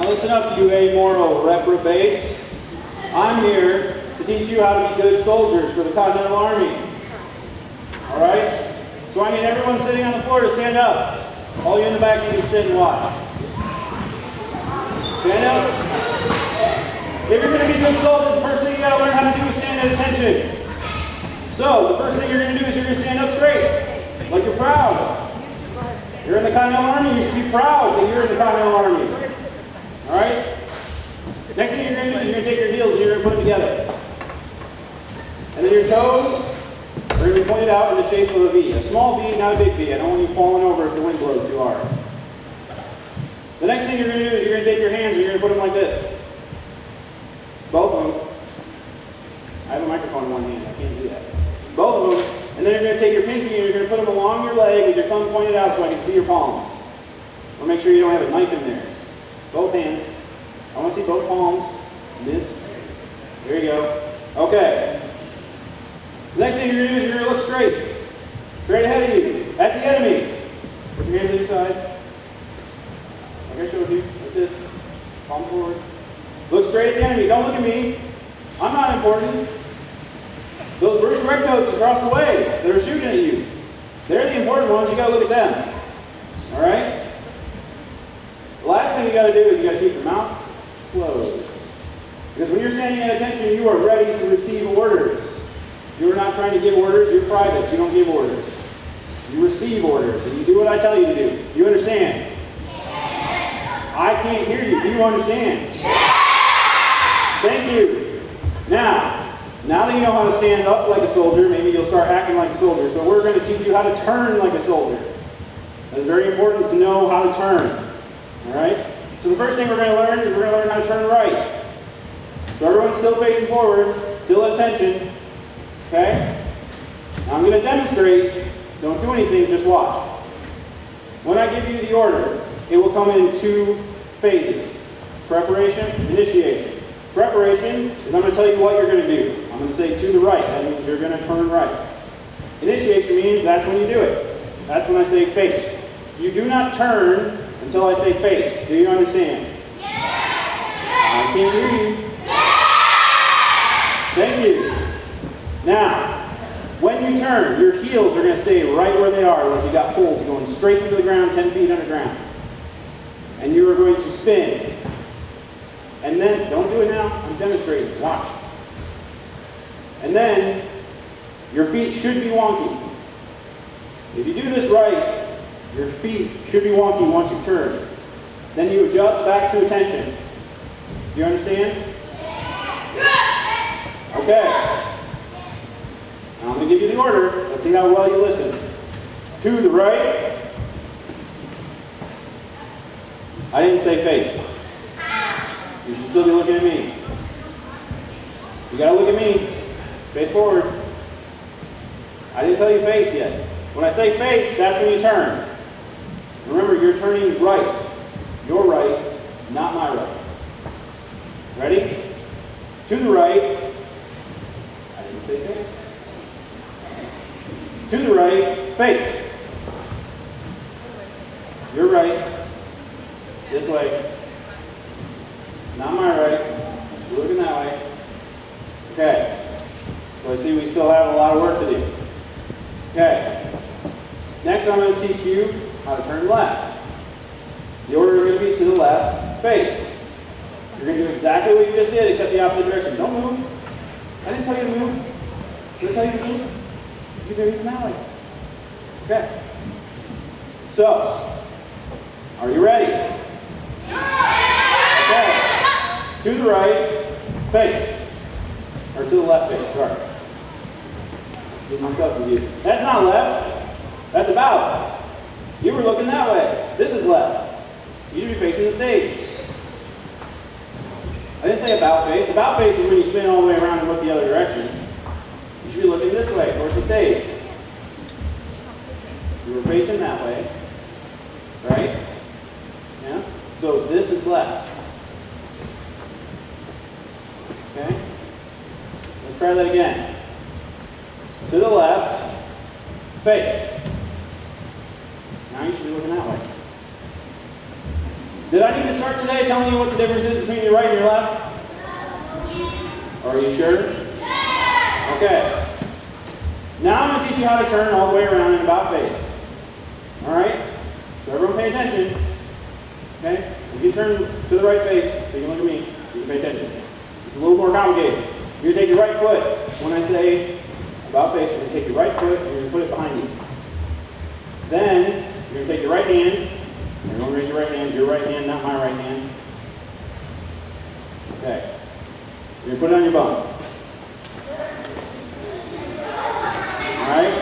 Now listen up, you amoral reprobates. I'm here to teach you how to be good soldiers for the Continental Army. All right? So I need everyone sitting on the floor to stand up. All you in the back, you can sit and watch. Stand up. If you're going to be good soldiers, the first thing you got to learn how to do is stand at attention. So the first thing you're going to do is you're going to stand up straight, like you're proud. You're in the Continental Army, you should be proud that you're in the Continental Army. All right? Next thing you're going to do is you're going to take your heels and you're going to put them together. And then your toes are going to be pointed out in the shape of a V. A small V, not a big V. I don't want you falling over if the wind blows too hard. The next thing you're going to do is you're going to take your hands and you're going to put them like this. Both of them. I have a microphone in one hand. I can't do that. Both of them. And then you're going to take your pinky and you're going to put them along your leg with your thumb pointed out so I can see your palms. I want to make sure you don't have a knife in there. Both hands. I want to see both palms. This. There you go. Okay. The next thing you're going to do is you're going to look straight. Straight ahead of you. At the enemy. Put your hands on your side. Like I showed you. Like this. Palms forward. Look straight at the enemy. Don't look at me. I'm not important. Those British redcoats across the way that are shooting at you, they're the important ones. You got to look at them. All right? The last thing you got to do is you got to keep your mouth closed. Because when you're standing at attention, you are ready to receive orders. You are not trying to give orders. You're privates. You don't give orders. You receive orders, and you do what I tell you to do. Do you understand? Yes. I can't hear you. Do you understand? Yes. Thank you. Now that you know how to stand up like a soldier, maybe you'll start acting like a soldier. So we're going to teach you how to turn like a soldier. It's very important to know how to turn. All right? So the first thing we're going to learn is we're going to learn how to turn right. So everyone's still facing forward, still at attention. Okay? Now I'm going to demonstrate. Don't do anything, just watch. When I give you the order, it will come in two phases. Preparation, initiation. Preparation is I'm going to tell you what you're going to do. I'm going to say to the right. That means you're going to turn right. Initiation means that's when you do it. That's when I say face. You do not turn until I say face. Do you understand? Yes. I can't hear you. Yes. Thank you. Now, when you turn, your heels are going to stay right where they are, like you got poles going straight into the ground, 10 feet underground. And you are going to spin. And then, don't do it now, I'm demonstrating, watch. And then, your feet should be wonky. If you do this right, your feet should be wonky once you turn. Then you adjust back to attention. Do you understand? Okay. Now I'm going to give you the order. Let's see how well you listen. To the right. I didn't say face. You should still be looking at me. You got to look at me. Face forward. I didn't tell you face yet. When I say face, that's when you turn. Remember, you're turning right. Your right, not my right. Ready? To the right. I didn't say face. To the right, face. Your right. This way. Not my right. You're looking that way. Okay. So I see we still have a lot of work to do. Okay. Next I'm going to teach you how to turn left. The order is going to be to the left, face. You're going to do exactly what you just did, except the opposite direction. Don't move. I didn't tell you to move. Did I tell you to move? You can face that way. Okay. So, are you ready? Okay. To the right, face. Or to the left face, sorry. Get myself confused. That's not left. That's about. You were looking that way. This is left. You should be facing the stage. I didn't say about face. About face is when you spin all the way around and look the other direction. You should be looking this way, towards the stage. You were facing that way. Right? Yeah? So this is left. Okay? Let's try that again. To the left, face. Now you should be looking that way. Did I need to start today telling you what the difference is between your right and your left? Are you sure? Okay. Now I'm going to teach you how to turn all the way around in about face. Alright? So everyone pay attention. Okay? You can turn to the right face so you can look at me, so you can pay attention. It's a little more complicated. You're going to take your right foot. When I say about face, you're going to take your right foot and you're going to put it behind you. Then you're going to take your right hand. Everyone raise your right hand, not my right hand. Okay. You're going to put it on your bum. Alright?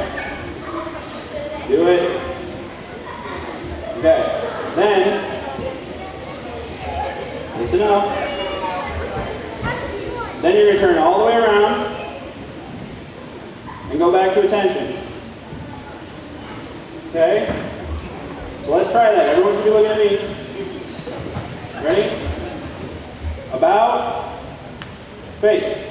Do it. Okay. Then, listen up. Then you're going to turn all the way around and go back to attention. Okay? So let's try that. Everyone should be looking at me. Ready? About, face.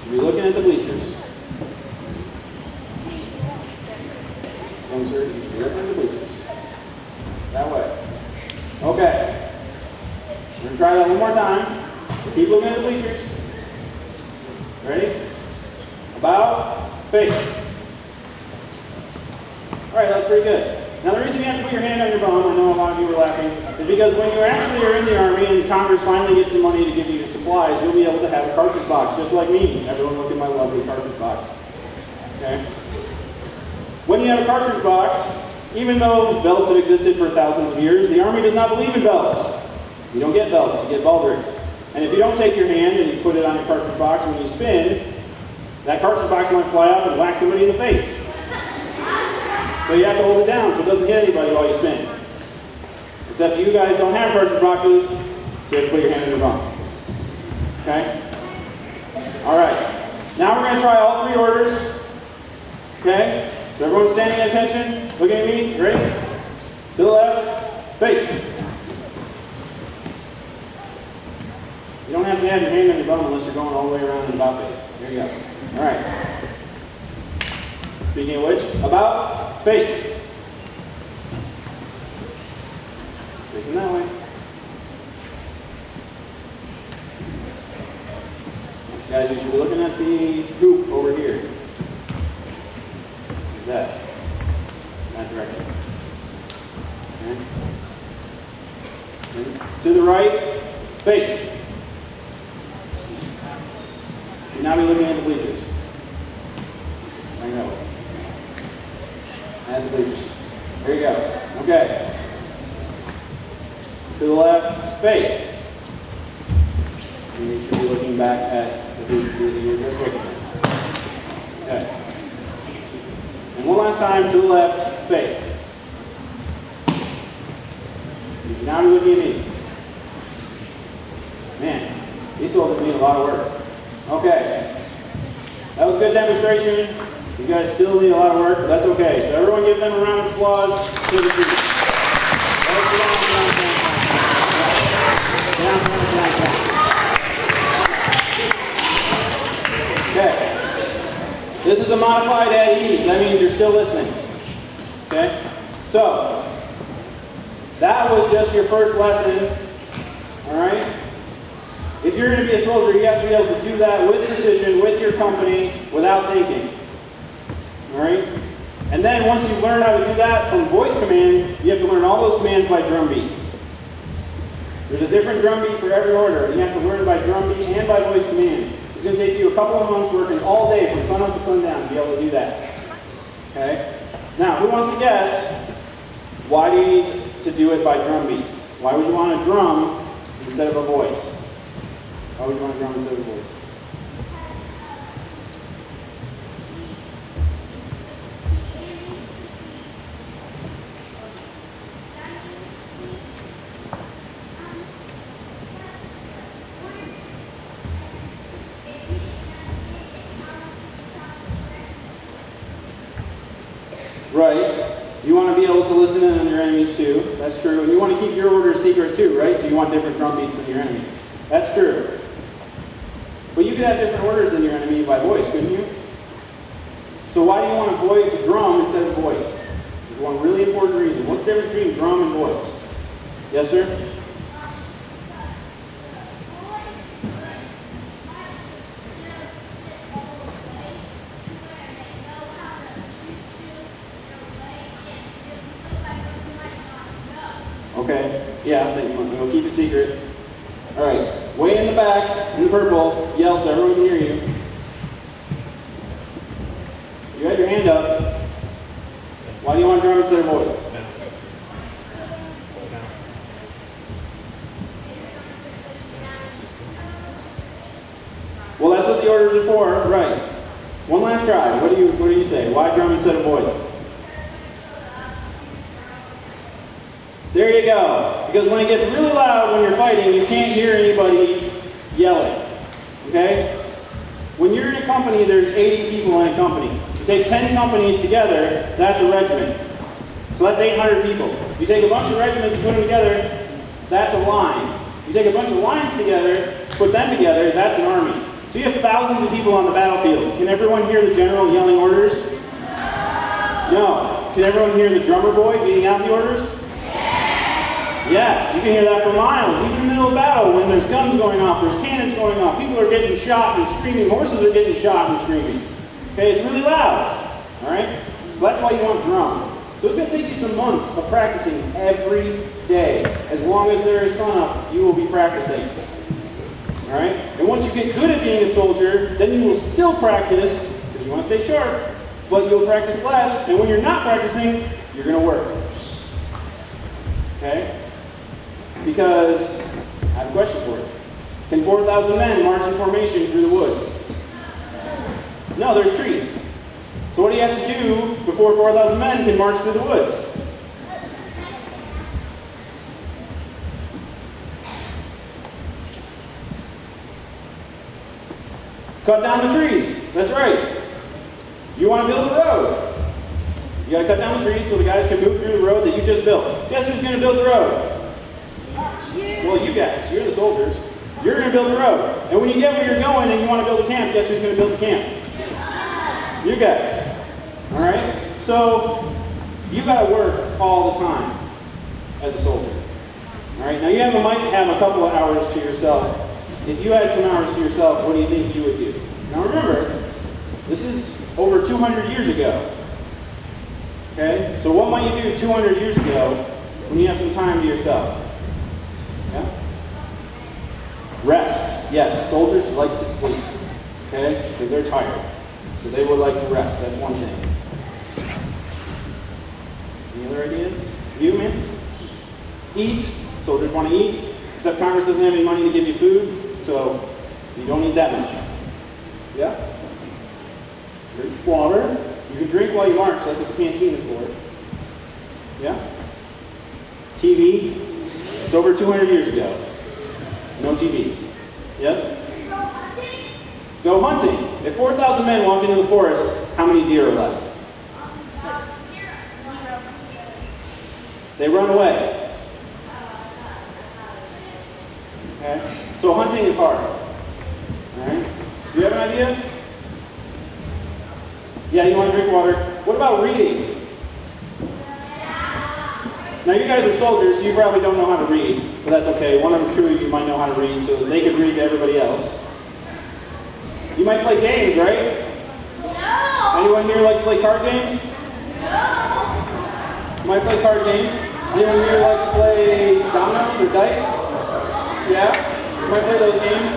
Should be looking at the bleachers. Young sir, you should be looking at the bleachers. That way. Okay. We're going to try that one more time. We'll keep looking at the bleachers. Ready? About, face. Alright, that was pretty good. Now the reason you have to put your hand on your bum, I know a lot of you were laughing, is because when you actually are in the Army and Congress finally gets some money to give you supplies, you'll be able to have a cartridge box, just like me. Everyone look at my lovely cartridge box. Okay? When you have a cartridge box, even though belts have existed for thousands of years, the Army does not believe in belts. You don't get belts, you get baldricks. And if you don't take your hand and you put it on your cartridge box when you spin, that cartridge box might fly up and whack somebody in the face. So you have to hold it down so it doesn't hit anybody while you spin. Except you guys don't have cartridge boxes, so you have to put your hand in your bum. Okay? Alright. Now we're going to try all three orders. Okay? So everyone's standing at attention, looking at me. Ready? To the left, face. You don't have to have your hand on your bum unless you're going all the way around in about face. Here you go. Alright. Speaking of which, about face. Facing that way. Guys, you should be looking at the hoop over here. Like that. In that direction. Okay. And to the right, face. You should now be looking at the bleachers. Like that way. And the bleachers. There you go. Okay. To the left, face. And you should be looking back at the hoop that you were just looking at. Okay. And one last time, to the left, face. You should now be looking at me. Man, these soldiers need a lot of work. Okay. That was a good demonstration. You guys still need a lot of work, but that's okay. So everyone give them a round of applause. To the seat. Okay. This is a modified at ease. That means you're still listening. Okay? So, that was just your first lesson. Alright? If you're going to be a soldier, you have to be able to do that with precision, with your company, without thinking. Alright? And then once you learn how to do that from voice command, you have to learn all those commands by drum beat. There's a different drum beat for every order, and you have to learn by drum beat and by voice command. It's going to take you a couple of months working all day from sun up to sundown to be able to do that. Okay? Now, who wants to guess, why do you need to do it by drum beat? Why would you want a drum instead of a voice? Why would you want a drum instead of a voice? Right. You want to be able to listen in on your enemies too. That's true. And you want to keep your orders secret too, right? So you want different drum beats than your enemy. That's true. But you could have different orders than your enemy by voice, couldn't you? So why do you want a drum instead of voice? one really important reason. What's the difference between drum and voice? Yes, sir? Okay, yeah, we'll keep it secret. All right, way in the back, in the purple, yell so everyone can hear you. You had your hand up. Why do you want drum instead of voice? Well, that's what the orders are for, right. One last try. What do you say? Why drum instead of voice? There you go. Because when it gets really loud when you're fighting, you can't hear anybody yelling. Okay? When you're in a company, there's 80 people in a company. You take 10 companies together, that's a regiment. So that's 800 people. You take a bunch of regiments and put them together, that's a line. You take a bunch of lines together, put them together, that's an army. So you have thousands of people on the battlefield. Can everyone hear the general yelling orders? No. Can everyone hear the drummer boy beating out the orders? Yes, you can hear that for miles, even in the middle of battle when there's guns going off, there's cannons going off, people are getting shot and screaming, horses are getting shot and screaming. Okay, it's really loud, all right? So that's why you want drum. So it's going to take you some months of practicing every day. As long as there is sun up, you will be practicing, all right? And once you get good at being a soldier, then you will still practice, because you want to stay sharp, but you'll practice less, and when you're not practicing, you're going to work, okay? Because, I have a question for you. Can 4,000 men march in formation through the woods? No, there's trees. So what do you have to do before 4,000 men can march through the woods? Cut down the trees. That's right. You want to build a road. You got to cut down the trees so the guys can move through the road that you just built. Guess who's going to build the road? Well, you guys. You're the soldiers. You're going to build the road. And when you get where you're going and you want to build a camp, guess who's going to build the camp? You guys. All right? So, you got to work all the time as a soldier. All right? Now, you might have a couple of hours to yourself. If you had some hours to yourself, what do you think you would do? Now, remember, this is over 200 years ago. Okay? So, what might you do 200 years ago when you have some time to yourself? Yeah? Rest. Yes, soldiers like to sleep. Okay? Because they're tired. So they would like to rest. That's one thing. Any other ideas? You, miss? Eat. Soldiers want to eat. Except Congress doesn't have any money to give you food, so you don't need that much. Yeah? Drink water. You can drink while you march. That's what the canteen is for. Yeah? TV. It's over 200 years ago. No TV. Yes? Go hunting. If 4,000 men walk into the forest, how many deer are left? They run away. Okay? So hunting is hard. Alright? Do you have an idea? Yeah, you want to drink water? What about reading? Now you guys are soldiers, so you probably don't know how to read, but that's okay. One or two of you might know how to read, so they could read to everybody else. You might play games, right? No! Anyone here like to play card games? No! You might play card games? Anyone here like to play dominoes or dice? Yeah? You might play those games?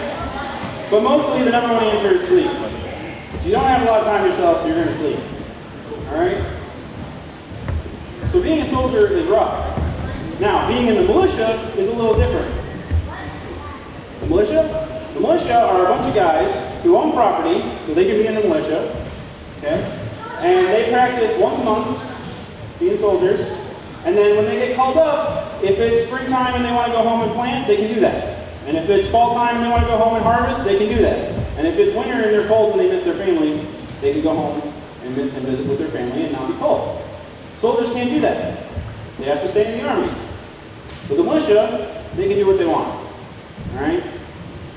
But mostly the number one answer is sleep. You don't have a lot of time yourself, so you're going to sleep. Alright? So being a soldier is rough. Now, being in the militia is a little different. The militia? The militia are a bunch of guys who own property, so they can be in the militia. Okay? And they practice once a month, being soldiers. And then when they get called up, if it's springtime and they want to go home and plant, they can do that. And if it's fall time and they want to go home and harvest, they can do that. And if it's winter and they're cold and they miss their family, they can go home and visit with their family and not be cold. Soldiers can't do that. They have to stay in the army. But the militia, they can do what they want. All right?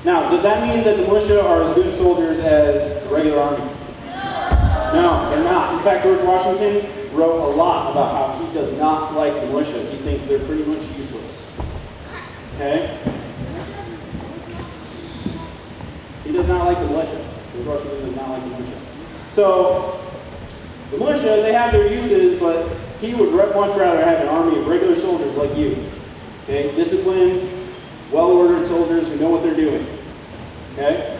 Now, does that mean that the militia are as good soldiers as the regular army? No, they're not. In fact, George Washington wrote a lot about how he they're pretty much useless. Okay? He does not like the militia. The Russian does not like the militia. So, the militia, they have their uses, but he would much rather have an army of regular soldiers like you. Okay? Disciplined, well-ordered soldiers who know what they're doing. Okay?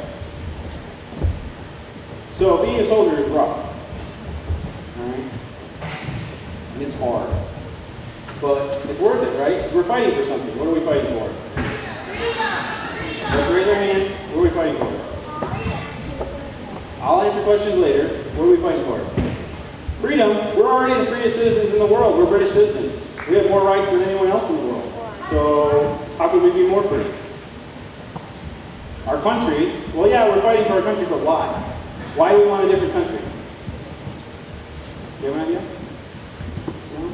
So, being a soldier is rough. Alright? And it's hard. But it's worth it, right? Because we're fighting for something. What are we fighting for? Let's raise our hands. What are we fighting for? I'll answer questions later. What are we fighting for? Freedom. We're already the freest citizens in the world. We're British citizens. We have more rights than anyone else in the world. So how could we be more free? Our country, well, yeah, we're fighting for our country, but why? Why do we want a different country? Do you have an idea? No?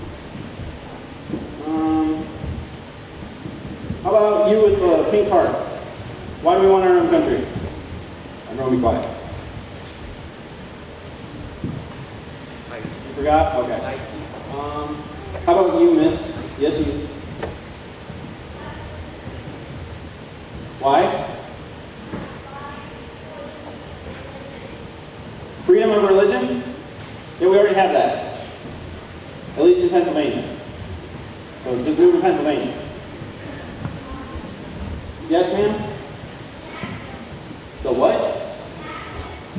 How about you with a pink heart? Why do we want our own country? Everyone be quiet. You forgot? Okay. How about you, miss? Yes, you. Why? Freedom of religion? Yeah, we already have that. At least in Pennsylvania. So just move to Pennsylvania. Yes, ma'am? The what?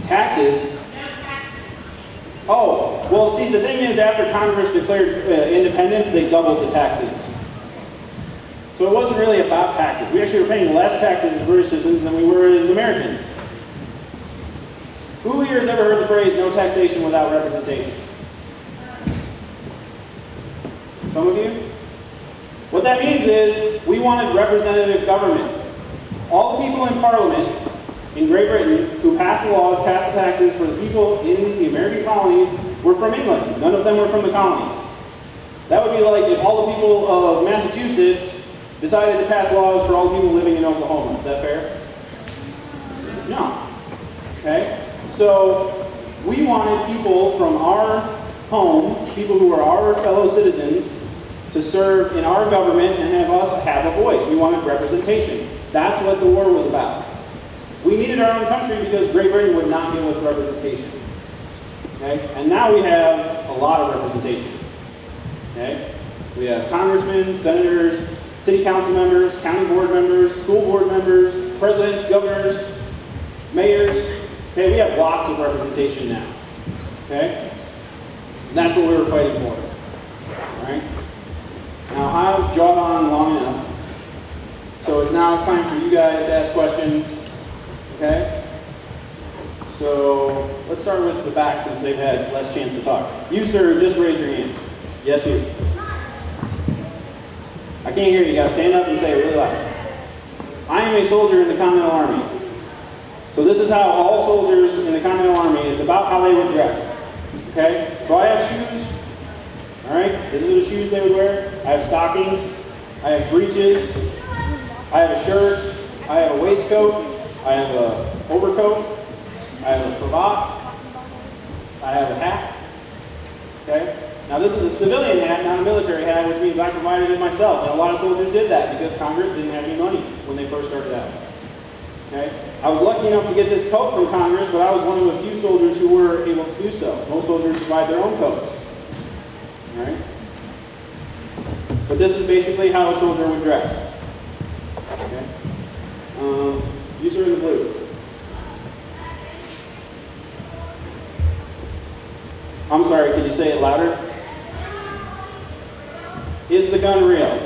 Taxes? Oh, well, see, the thing is, after Congress declared independence, they doubled the taxes. So it wasn't really about taxes. We actually were paying less taxes as British citizens than we were as Americans. Who here has ever heard the phrase, no taxation without representation? Some of you? What that means is, we wanted representative government. All the people in Parliament in Great Britain who passed the laws, passed the taxes for the people in the American colonies were from England. None of them were from the colonies. That would be like if all the people of Massachusetts decided to pass laws for all the people living in Oklahoma. Is that fair? No. Okay? So we wanted people from our home, people who are our fellow citizens, to serve in our government and have us have a voice. We wanted representation. That's what the war was about. We needed our own country because Great Britain would not give us representation. Okay? And now we have a lot of representation. Okay? We have congressmen, senators, city council members, county board members, school board members, presidents, governors, mayors. Okay? We have lots of representation now. Okay? And that's what we were fighting for. All right? Now, I've jawed on long enough. So it's time for you guys to ask questions. Okay? So let's start with the back since they've had less chance to talk. You, sir, just raise your hand. Yes, you. I can't hear you. You gotta stand up and say it really loud. I am a soldier in the Continental Army. So this is how all soldiers in the Continental Army, it's about how they would dress. Okay? So I have shoes. Alright? These are the shoes they would wear. I have stockings. I have breeches. I have a shirt. I have a waistcoat. I have an overcoat. I have a cravat. I have a hat. Okay? Now this is a civilian hat, not a military hat, which means I provided it myself. And a lot of soldiers did that because Congress didn't have any money when they first started out. Okay? I was lucky enough to get this coat from Congress, but I was one of the few soldiers who were able to do so. Most soldiers provide their own coats. Alright? But this is basically how a soldier would dress. Okay? You sir in the blue. I'm sorry, could you say it louder? Is the gun real?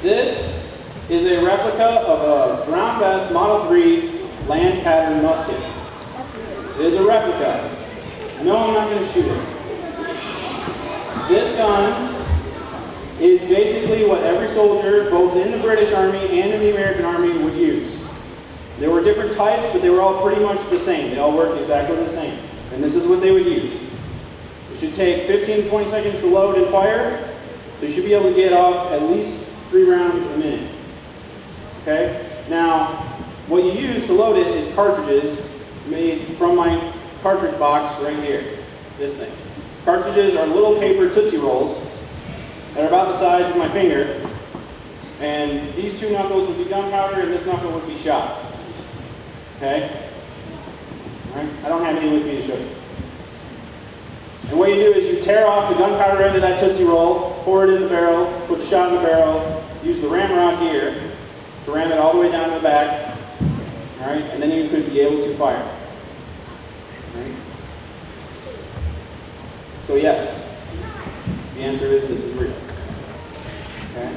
This is a replica of a Brown Bess Model 3 land pattern musket. It is a replica. No, I'm not going to shoot it. This gun is basically what every soldier, both in the British Army and in the American Army, would use. There were different types, but they were all pretty much the same. They all worked exactly the same. And this is what they would use. It should take 15 to 20 seconds to load and fire, so you should be able to get off at least 3 rounds a minute. Okay? Now, what you use to load it is cartridges made from my cartridge box right here. This thing. Cartridges are little paper Tootsie Rolls that are about the size of my finger. And these two knuckles would be gunpowder and this knuckle would be shot. Okay? All right? I don't have any with me to show you. And what you do is you tear off the gunpowder end of that Tootsie Roll, pour it in the barrel, put the shot in the barrel, use the ramrod here to ram it all the way down to the back. All right? And then you could be able to fire. All right? So yes, the answer is this is real. Okay?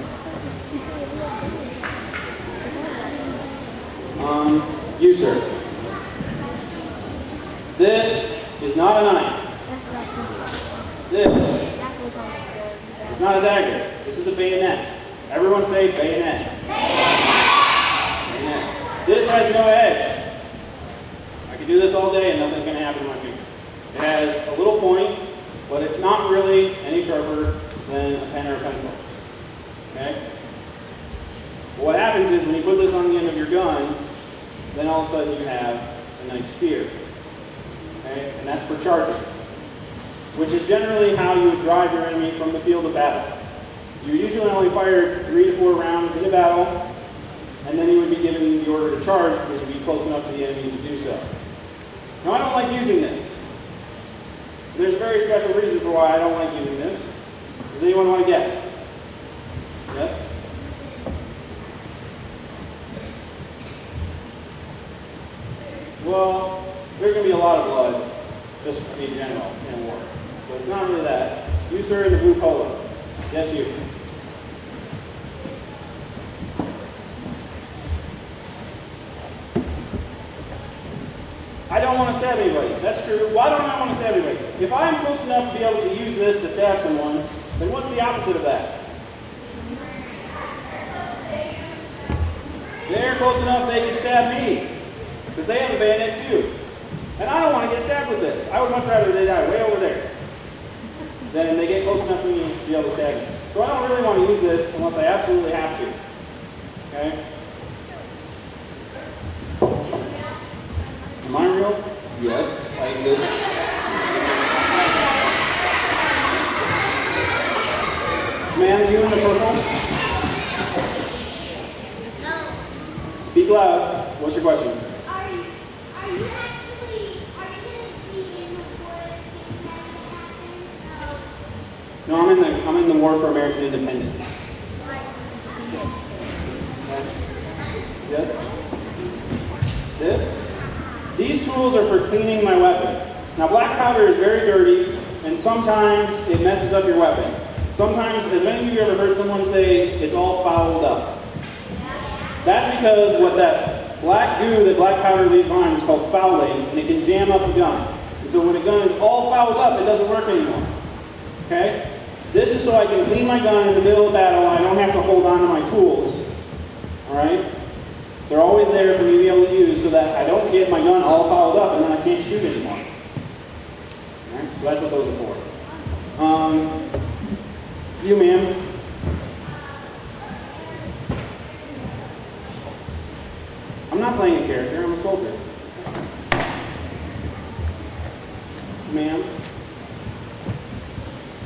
You, sir. This is not a knife. This is not a dagger. This is a bayonet. Everyone say bayonet. Bayonet. This has no edge. I could do this all day and nothing's going to happen to my finger. It has a little point, but it's not really any sharper than a pen or a pencil. Okay? What happens is when you put this on the end of your gun, then all of a sudden you have a nice spear. Okay? And that's for charging, which is generally how you would drive your enemy from the field of battle. You usually only fire 3 to 4 rounds in a battle, and then you would be given the order to charge because you'd be close enough to the enemy to do so. Now, I don't like using this. And there's a very special reason for why I don't like using this. Does anyone want to guess? Yes? Well, there's going to be a lot of blood, just in general, in a war. So it's not really that. You, sir, in the blue polo. Yes, you. I don't want to stab anybody. That's true. Why don't I want to stab anybody? If I'm close enough to be able to use this to stab someone, then what's the opposite of that? They're close enough they can stab me. Because they have a bayonet too. And I don't want to get stabbed with this. I would much rather they die way over there than they get close enough to me to be able to stab me. So I don't really want to use this unless I absolutely have to. Okay? Am I real? Yes, I exist. Man, are you in the purple? Speak loud. What's your question? Are you going to be in the war if Canada happens? No, I'm in the war for American independence. Okay. Yes? This? These tools are for cleaning my weapon. Now, black powder is very dirty, and sometimes it messes up your weapon. Sometimes, as many of you have ever heard someone say, it's all fouled up. That's because what that black goo that black powder leaves behind is called fouling, and it can jam up a gun. And so when a gun is all fouled up, it doesn't work anymore. Okay? This is so I can clean my gun in the middle of battle, and I don't have to hold on to my tools. All right? They're always there for me to be able to use so that I don't get my gun all fouled up and then I can't shoot anymore. All right? So that's what those are for. You, ma'am. I'm not playing a character, I'm a soldier. Ma'am?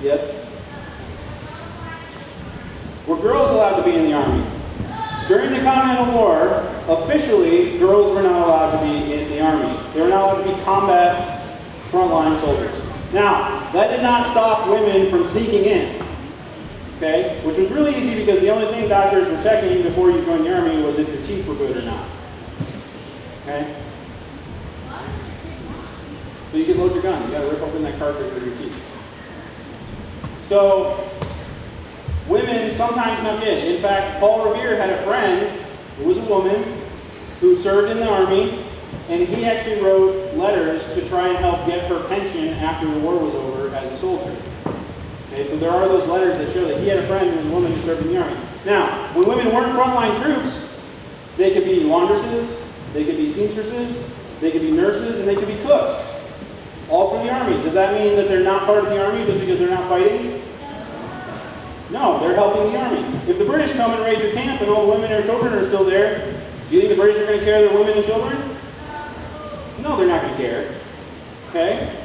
Yes? Were girls allowed to be in the Army? During the Continental War, officially, girls were not allowed to be in the Army. They were not allowed to be combat frontline soldiers. Now, that did not stop women from sneaking in, okay? Which was really easy because the only thing doctors were checking before you joined the Army was if your teeth were good or not, okay? So you could load your gun. You gotta rip open that cartridge with your teeth. So, women sometimes snuck in. In fact, Paul Revere had a friend who was a woman who served in the Army, and he actually wrote letters to try and help get her pension after the war was over as a soldier. Okay, so there are those letters that show that he had a friend who was a woman who served in the Army. Now, when women weren't frontline troops, they could be laundresses, they could be seamstresses, they could be nurses, and they could be cooks. All for the Army. Does that mean that they're not part of the Army just because they're not fighting? No, they're helping the Army. If the British come and raid your camp and all the women and children are still there, do you think the British are going to care their women and children? No, they're not going to care. Okay?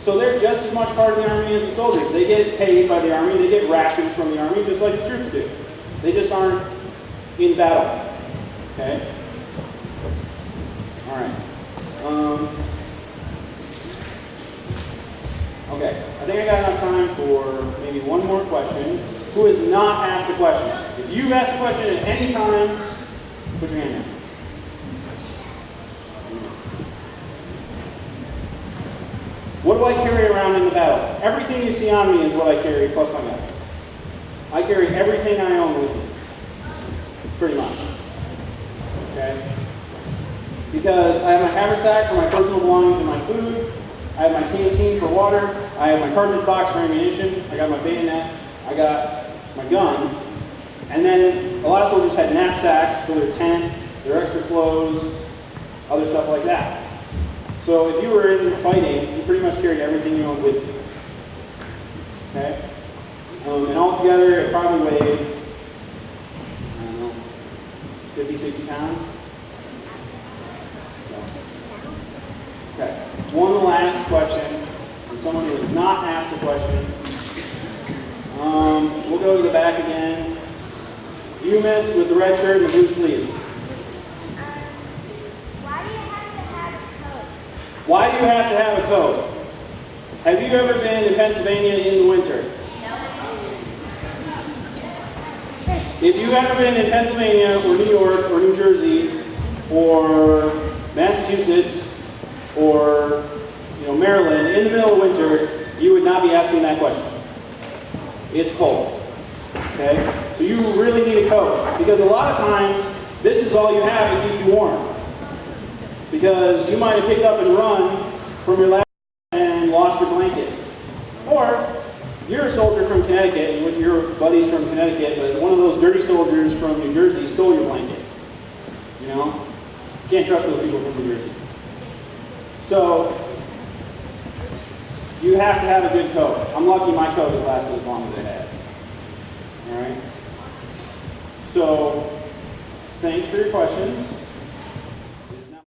So they're just as much part of the Army as the soldiers. They get paid by the Army, they get rations from the Army, just like the troops do. They just aren't in battle. Okay? All right. Okay, I think I got enough time for maybe one more question. Who has not asked a question? If you've asked a question at any time, put your hand down. What do I carry around in the battle? Everything you see on me is what I carry, plus my gun. I carry everything I own with me, pretty much. Okay? Because I have my haversack for my personal belongings and my food. I have my canteen for water. I have my cartridge box for ammunition. I got my bayonet. I got my gun. And then a lot of soldiers had knapsacks for their tent, their extra clothes, other stuff like that. So if you were in fighting, you pretty much carried everything you owned with you. Okay? And altogether, it probably weighed, I don't know, 50, 60 pounds. So. Okay. One last question from someone who has not asked a question. We'll go to the back again. You, miss, with the red shirt and the blue sleeves. Why do you have to have a coat? Why do you have to have a coat? Have you ever been in Pennsylvania in the winter? No. If you've ever been in Pennsylvania or New York or New Jersey or Massachusetts or Maryland in the middle of winter, you would not be asking that question. It's cold. Okay? So you really need a coat, because a lot of times this is all you have to keep you warm. Because you might have picked up and run from your last and lost your blanket. Or you're a soldier from Connecticut and with your buddies from Connecticut, but one of those dirty soldiers from New Jersey stole your blanket. You can't trust those people from New Jersey. So you have to have a good coat. I'm lucky my coat has lasted as long as it has. All right? So thanks for your questions.